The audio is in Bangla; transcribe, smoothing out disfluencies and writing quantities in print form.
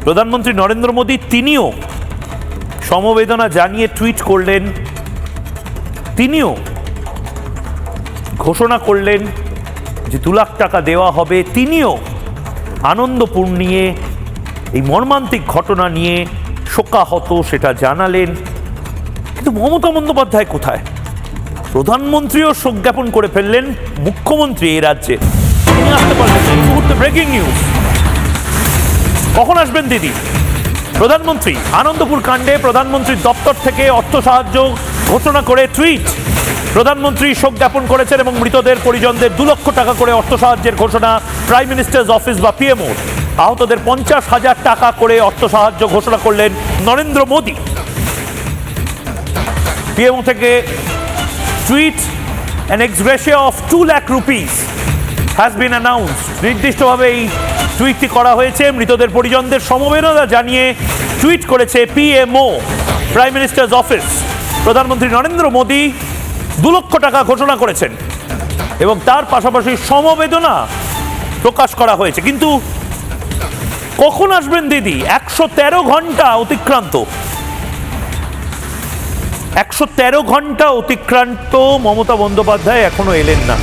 প্রধানমন্ত্রী নরেন্দ্র মোদী তিনিও সমবেদনা জানিয়ে টুইট করলেন, তিনিও ঘোষণা করলেন যে 2 লাখ টাকা দেওয়া হবে। তিনিও আনন্দপুর নিয়ে, এই মর্মান্তিক ঘটনা নিয়ে শোকাহত সেটা জানালেন। কিন্তু মমতা বন্দ্যোপাধ্যায় কোথায়? প্রধানমন্ত্রীও শোক জ্ঞাপন করে ফেললেন, মুখ্যমন্ত্রী এই রাজ্যে তিনি আসতে পারলেন। এই মুহূর্তে ব্রেকিং নিউজ। কখন আসবেন দিদি? প্রধানমন্ত্রী আনন্দপুর কাণ্ডে প্রধানমন্ত্রীর দপ্তর থেকে অর্থ সাহায্য ঘোষণা করে টুইট। প্রধানমন্ত্রী শোক জ্ঞাপন করেছেন এবং মৃতদের পরিজনদের 2 লক্ষ টাকা করে অর্থ সাহায্যের ঘোষণা প্রাইম মিনিস্টার্স অফিস বা পিএমও। আহতদের 50,000 টাকা করে অর্থ সাহায্য ঘোষণা করলেন নরেন্দ্র মোদী। পিএমও থেকে tweet, an ex gratia of 2 lakh rupees has been announced। নির্দিষ্টভাবে এই টুইটটি করা হয়েছে। মৃতদের পরিজনদের সমবেদনা জানিয়ে টুইট করেছে পিএমও, প্রাইম মিনিস্টার্স অফিস। প্রধানমন্ত্রী নরেন্দ্র মোদী 2 লক্ষ টাকা ঘোষণা করেছেন এবং তার পাশাপাশি সমবেদনা প্রকাশ করা হয়েছে। কিন্তু কখন আসবেন দিদি? 113 ঘন্টা অতিক্রান্ত, 113 ঘন্টা অতিক্রান্ত, মমতা বন্দ্যোপাধ্যায় এখনো এলেন না।